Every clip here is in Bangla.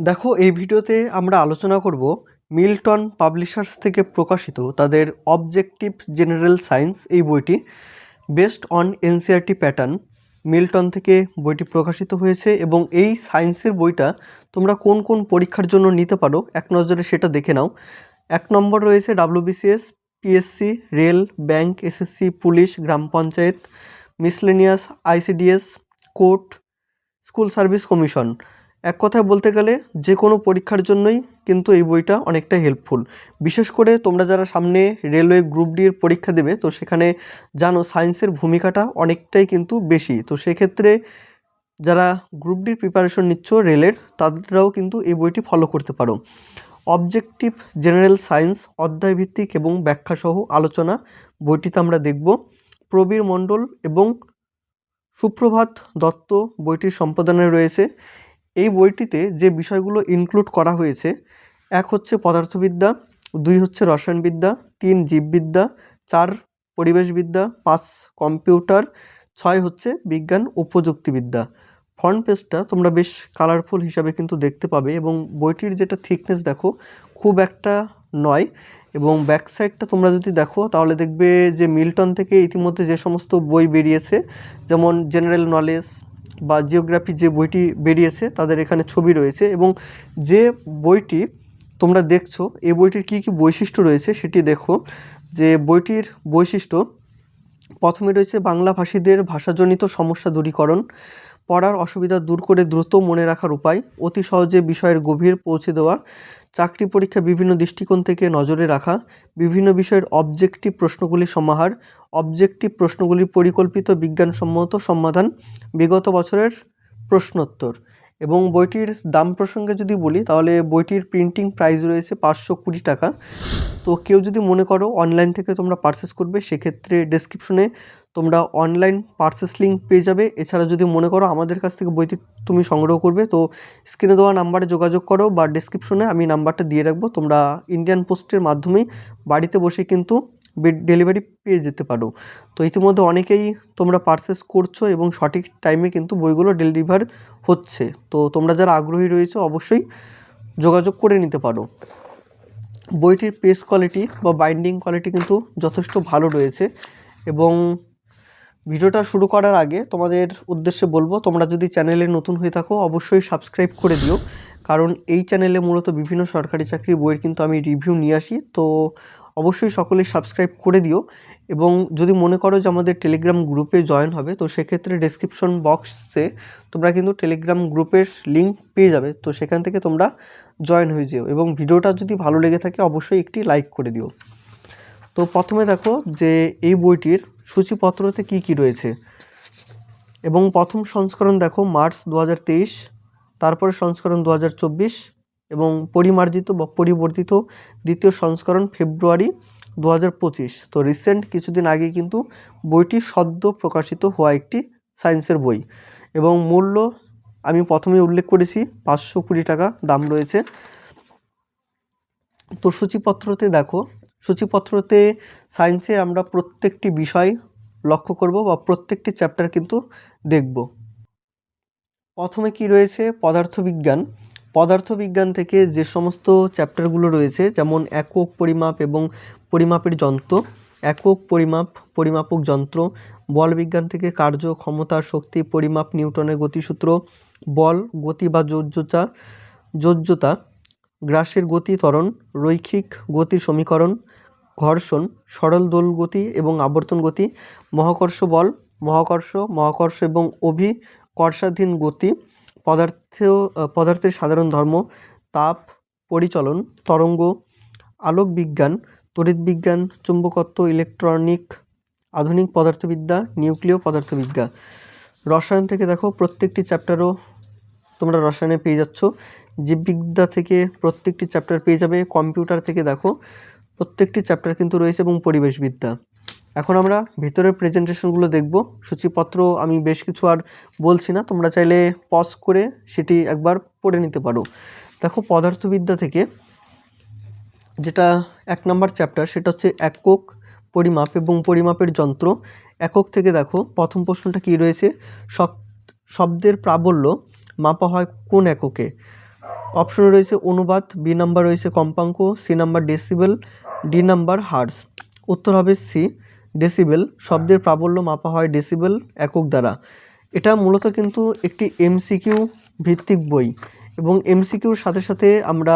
দেখো, এই ভিডিওতে আমরা আলোচনা করব মিল্টন পাবলিশার্স থেকে প্রকাশিত তাদের অবজেক্টিভ জেনারেল সায়েন্স এই বইটি based on NCERT pattern. Milton থেকে বইটি প্রকাশিত হয়েছে এবং এই সায়েন্সের বইটা তোমরা কোন কোন পরীক্ষার জন্য নিতে পারো এক নজরে সেটা দেখে নাও। 1 নম্বর রয়েছে WBCS, PSC, rail, bank, SSC, police, গ্রাম panchayat, miscellaneous, ICDS, court, school service commission. এক কথায় বলতে গেলে যে কোনো পরীক্ষার জন্যই কিন্তু এই বইটা অনেকটা হেল্পফুল। বিশেষ করে তোমরা যারা সামনে রেলওয়ে গ্রুপ ডির পরীক্ষা দেবে, তো সেখানে জানো সায়েন্সের ভূমিকাটা অনেকটাই কিন্তু বেশি। তো সেক্ষেত্রে যারা গ্রুপ ডির প্রিপারেশন নিচ্ছ রেলের, তাদেররাও কিন্তু এই বইটি ফলো করতে পারো। অবজেক্টিভ জেনারেল সায়েন্স অধ্যায়ভিত্তিক এবং ব্যাখ্যাসহ আলোচনা বইটিতে আমরা দেখব। প্রবীর মণ্ডল এবং সুপ্রভাত দত্ত বইটির সম্পাদনায় রয়েছে। এই বইটিতে যে বিষয়গুলো ইনক্লুড করা হয়েছে, 1 হচ্ছে পদার্থবিদ্যা, 2 হচ্ছে রসায়নবিদ্যা, 3 জীববিদ্যা, 4 পরিবেশবিদ্যা, 5 কম্পিউটার, 6 হচ্ছে বিজ্ঞান ও প্রযুক্তিবিদ্যা। ফ্রন্ট পেজটা তোমরা বেশ কালারফুল হিসাবে কিন্তু দেখতে পাবে এবং বইটির যেটা থিকনেস দেখো খুব একটা নয়। এবং ব্যাক সাইডটা তোমরা যদি দেখো তাহলে দেখবে যে মিল্টন থেকে ইতিমধ্যে যে সমস্ত বই বেরিয়েছে, যেমন জেনারেল নলেজ বা জিওগ্রাফি যে বইটি বেরিয়েছে তাদের এখানে ছবি রয়েছে। এবং যে বইটি তোমরা দেখছো এই বইটির কী কী বৈশিষ্ট্য রয়েছে সেটি দেখো। যে বইটির বৈশিষ্ট্য, প্রথমে রয়েছে বাংলা ভাষীদের ভাষাজনিত সমস্যা দূরীকরণ, পড়ার অসুবিধা দূর করে দ্রুত মনে রাখার উপায়, অতি সহজে বিষয়ের গভীর পৌঁছে দেওয়া, চাকরি পরীক্ষা বিভিন্ন দৃষ্টিকোণ থেকে নজরে রাখা, বিভিন্ন বিষয়ের অবজেক্টিভ প্রশ্নগুলির সমাহার, অবজেক্টিভ প্রশ্নগুলির পরিকল্পিত বিজ্ঞানসম্মত সমাধান, বিগত বছরের প্রশ্নোত্তর। এবং বইটির দাম প্রসঙ্গে যদি বলি তাহলে বইটির প্রিন্টিং প্রাইস রয়েছে 520 টাকা। তো কেউ যদি মনে করো অনলাইন থেকে তোমরা পারচেস করবে, সেক্ষেত্রে ডেসক্রিপশনে তোমরা অনলাইন পারচেস লিঙ্ক পেয়ে যাবে। এছাড়া যদি মনে করো আমাদের কাছ থেকে বইটি তুমি সংগ্রহ করবে, তো স্ক্রিনে দেওয়া নাম্বারে যোগাযোগ করো বা ডেসক্রিপশনে আমি নাম্বারটা দিয়ে রাখবো। তোমরা ইন্ডিয়ান পোস্টের মাধ্যমেই বাড়িতে বসে কিন্তু ডেলিভারি পেয়ে যেতে পারো। তো ইতিমধ্যে অনেকেই তোমরা পারচেস করছো এবং সঠিক টাইমে কিন্তু বইগুলো ডেলিভার হচ্ছে। তো তোমরা যারা আগ্রহী রয়েছো অবশ্যই যোগাযোগ করে নিতে পারো। বইটির পেজ কোয়ালিটি বা বাইন্ডিং কোয়ালিটি কিন্তু যথেষ্ট ভালো রয়েছে। এবং ভিডিওটা শুরু করার আগে তোমাদের উদ্দেশ্যে বলবো, তোমরা যদি চ্যানেলে নতুন হয়ে থাকো অবশ্যই সাবস্ক্রাইব করে দিও, কারণ এই চ্যানেলে মূলত বিভিন্ন সরকারি চাকরি বইয়ের কিন্তু আমি রিভিউ নিয়ে আসি। তো অবশ্যই সকলেই সাবস্ক্রাইব করে দিও। এবং যদি মনে করো যে আমাদের টেলিগ্রাম গ্রুপে জয়েন হবে, তো সেক্ষেত্রে ডেসক্রিপশন বক্সে তোমরা কিন্তু টেলিগ্রাম গ্রুপের লিঙ্ক পেয়ে যাবে। তো সেখান থেকে তোমরা জয়েন হয়ে যেও এবং ভিডিওটা যদি ভালো লেগে থাকে অবশ্যই একটি লাইক করে দিও। তো প্রথমে দেখো যে এই বইটির সূচিপত্রতে কি কি রয়েছে। এবং প্রথম সংস্করণ দেখো মার্চ 2023, তারপরে সংস্করণ 2024 এবং পরিমার্জিত বা পরিবর্তিত দ্বিতীয় সংস্করণ ফেব্রুয়ারি 2025। তো রিসেন্ট কিছুদিন আগে কিন্তু বইটি সদ্য প্রকাশিত হওয়া একটি সায়েন্সের বই। এবং মূল্য আমি প্রথমেই উল্লেখ করেছি 520 টাকা দাম রয়েছে। তো সূচিপত্রতে দেখো, সূচিপত্রতে সায়েন্সে আমরা প্রত্যেকটি বিষয় লক্ষ্য করব বা প্রত্যেকটি চ্যাপ্টার কিন্তু দেখব। প্রথমে কি রয়েছে, পদার্থবিজ্ঞান। পদার্থবিজ্ঞান থেকে যে সমস্ত চ্যাপ্টারগুলো রয়েছে, যেমন একক পরিমাপ এবং পরিমাপের যন্ত্র, একক পরিমাপ, পরিমাপক যন্ত্র, বল বিজ্ঞান থেকে কার্য, ক্ষমতা, শক্তি পরিমাপ, নিউটনের গতিসূত্র, বল, গতি বা যোজ্যতা, গ্রাসের গতি ত্বরণ, রৈখিক গতি সমীকরণ, ঘর্ষণ, সরল দোল গতি এবং আবর্তন গতি, মহাকর্ষ বল, মহাকর্ষ এবং অভিকর্ষাধীন গতি, পদার্থের সাধারণ ধর্ম, তাপ, পরিচলন, তরঙ্গ, আলোক বিজ্ঞান, তড়িৎ বিজ্ঞান, চুম্বকত্ব, ইলেকট্রনিক, আধুনিক পদার্থবিদ্যা, নিউক্লিয় পদার্থবিদ্যা। রসায়ন থেকে দেখো প্রত্যেকটি চ্যাপ্টারও তোমরা রসায়নে পেয়ে যাচ্ছ। জীববিদ্যা থেকে প্রত্যেকটি চ্যাপ্টার পেয়ে যাবে। কম্পিউটার থেকে দেখো প্রত্যেকটি চ্যাপ্টার কিন্তু রয়েছে এবং পরিবেশবিদ্যা। এখন আমরা ভিতরের প্রেজেন্টেশনগুলো দেখব। সূচিপত্র আমি বেশ কিছু আর বলছি না, তোমরা চাইলে পজ করে সেটি একবার পড়ে নিতে পারো। দেখো পদার্থবিদ্যা থেকে যেটা 1 নম্বর চ্যাপ্টার সেটা হচ্ছে একক পরিমাপ এবং পরিমাপের যন্ত্র। একক থেকে দেখো প্রথম প্রশ্নটা কি রয়েছে, শব্দের প্রাবল্য মাপা হয় কোন এককে। অপশনে রয়েছে অনুবাদ, বি নাম্বার রয়েছে কম্পাঙ্ক, C number decibel, D number hertz. উত্তর হবে সি, ডেসিবেল। শব্দের প্রাবল্য মাপা হয় ডেসিবেল একক দ্বারা। এটা মূলত কিন্তু একটি এমসিকিউ ভিত্তিক বই, এবং এমসিকিউর সাথে সাথে আমরা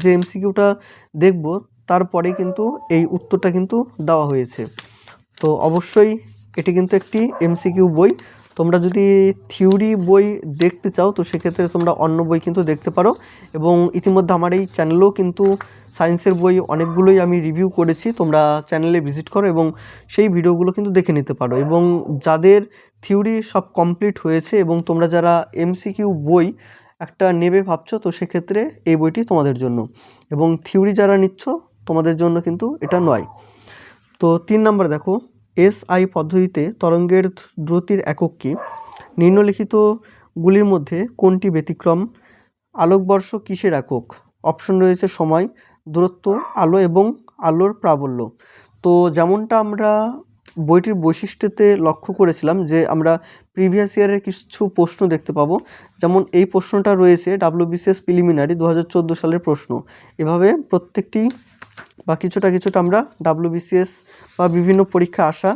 যে এমসিকিউটা দেখব তারপরে কিন্তু এই উত্তরটা কিন্তু দেওয়া হয়েছে। তো অবশ্যই এটি কিন্তু একটি এমসিকিউ বই। তোমরা যদি থিওরি বই দেখতে চাও তো সেক্ষেত্রে তোমরা অন্য বই কিন্তু দেখতে পারো, এবং ইতিমধ্যে আমার এই চ্যানেলেও কিন্তু সায়েন্সের বই অনেকগুলোই আমি রিভিউ করেছি। তোমরা চ্যানেলে ভিজিট করো এবং সেই ভিডিওগুলো কিন্তু দেখে নিতে পারো। এবং যাদের থিওরি সব কমপ্লিট হয়েছে এবং তোমরা যারা এমসিকিউ বই একটা নেবে ভাবছো তো সেক্ষেত্রে এই বইটি তোমাদের জন্য, এবং থিওরি যারা নিচ্ছ তোমাদের জন্য কিন্তু এটা নয়। তো 3 নম্বর দেখো, এসআই পদ্ধতিতে তরঙ্গের দ্রুতির একক কী? নিম্নলিখিতগুলির মধ্যে কোনটি ব্যতিক্রম? আলোকবর্ষ কিসের একক? অপশন রয়েছে সময়, দূরত্ব, আলো এবং আলোর প্রাবল্য। তো যেমনটা আমরা বইটির বৈশিষ্ট্যতে লক্ষ্য করেছিলাম যে আমরা প্রিভিয়াস ইয়ারের কিছু প্রশ্ন দেখতে পাবো, যেমন এই প্রশ্নটা রয়েছে WBCS প্রিলিমিনারি 2014 সালের প্রশ্ন। এভাবে প্রত্যেকটি বা কিছুটা আমরা WBCS বা বিভিন্ন পরীক্ষা আসা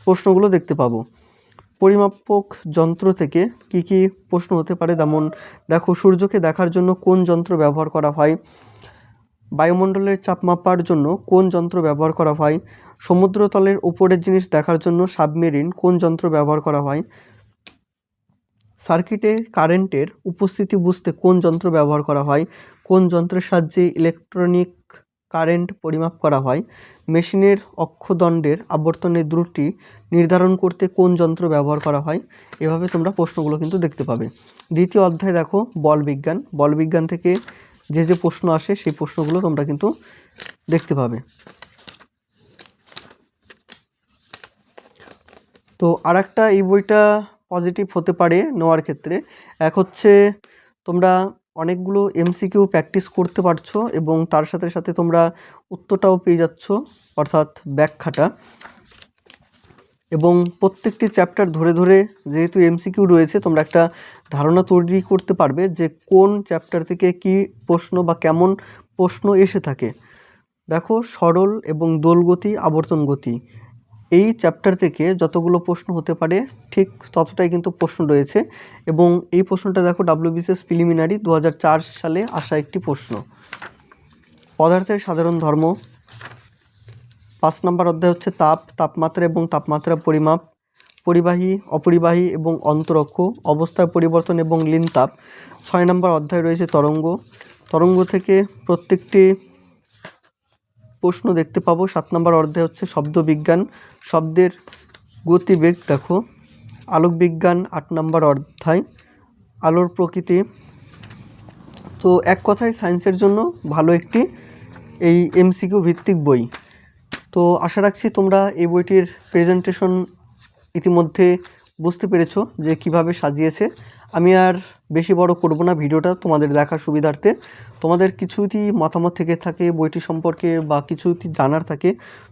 প্রশ্নগুলো দেখতে পাবো। পরিমাপক যন্ত্র থেকে কি কি প্রশ্ন হতে পারে, যেমন দেখো সূর্যকে দেখার জন্য কোন যন্ত্র ব্যবহার করা হয়? বায়ুমণ্ডলের চাপ মাপার জন্য কোন যন্ত্র ব্যবহার করা হয়? সমুদ্রতলের উপরের জিনিস দেখার জন্য সাবমেরিন কোন যন্ত্র ব্যবহার করা হয়? সার্কিটে কারেন্টের উপস্থিতি বুঝতে কোন যন্ত্র ব্যবহার করা হয়? কোন যন্ত্রের সাহায্যে ইলেকট্রনিক কারেন্ট পরিমাপ করা হয়? মেশিনের অক্ষদণ্ডের আবর্তনের দ্রুতি নির্ধারণ করতে কোন যন্ত্র ব্যবহার করা হয়? এভাবে তোমরা প্রশ্নগুলো কিন্তু দেখতে পাবে। দ্বিতীয় অধ্যায় দেখো বলবিজ্ঞান। বলবিজ্ঞান থেকে যে প্রশ্ন আসে সেই প্রশ্নগুলো তোমরা কিন্তু দেখতে পাবে। তো আরেকটা এই বইটা পজিটিভ হতে পারে নেওয়ার ক্ষেত্রে, এক হচ্ছে তোমরা অনেকগুলো এমসিকিউ প্র্যাকটিস করতে পারছো এবং তার সাথে সাথে তোমরা উত্তরটাও পেয়ে যাচ্ছ, অর্থাৎ ব্যাখ্যাটা। এবং প্রত্যেকটি চ্যাপ্টার ধরে ধরে যেহেতু এমসিকিউ রয়েছে তোমরা একটা ধারণা তৈরি করতে পারবে যে কোন চ্যাপ্টার থেকে কি প্রশ্ন বা কেমন প্রশ্ন এসে থাকে। দেখো সরল এবং দোলগতি, আবর্তন গতি, এই চ্যাপ্টার থেকে যতগুলো প্রশ্ন হতে পারে ঠিক ততটাই কিন্তু প্রশ্ন রয়েছে, এবং এই প্রশ্নটা দেখো WBCS প্রিলিমিনারি 2004 সালে আসা একটি প্রশ্ন। পদার্থের সাধারণ ধর্ম, 5 নম্বর অধ্যায় হচ্ছে তাপ, তাপমাত্রা এবং তাপমাত্রা পরিমাপ, পরিবাহী, অপরিবাহী এবং অন্তরক্ষ, অবস্থার পরিবর্তন এবং লীন তাপ। 6 নম্বর অধ্যায় রয়েছে তরঙ্গ। তরঙ্গ থেকে প্রত্যেকটি প্রশ্ন দেখতে পাবো। 7 নম্বর অধ্যায় হচ্ছে শব্দবিজ্ঞান, শব্দের গতিবেগ দেখো। আলোক বিজ্ঞান 8 নম্বর অধ্যায়, আলোর প্রকৃতি। তো এক কথায় সায়েন্সের জন্য ভালো একটি এই এমসিকিউ ভিত্তিক বই। তো আশা রাখছি তোমরা এই বইটির প্রেজেন্টেশন ইতিমধ্যে বুঝতে পেরেছো যে কিভাবে সাজিয়েছে। আমি আর বেশি বড় করব না ভিডিওটা তোমাদের দেখার সুবিধার্থে। তোমাদের কিছুটি মতামত থেকে থাকে বইটি সম্পর্কে বা কিছুটি জানার থাকে,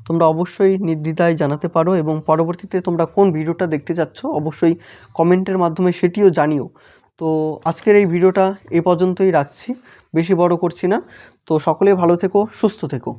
তোমরা অবশ্যই নির্দ্বিধায় জানাতে পারো, এবং পরবর্তীতে তোমরা কোন ভিডিওটা দেখতে চাচ্ছ অবশ্যই কমেন্টের মাধ্যমে সেটিও জানিও। তো আজকের এই ভিডিওটা এই পর্যন্তই রাখছি, বেশি বড় করছি না। তো সকলে ভালো থেকো, সুস্থ থেকো।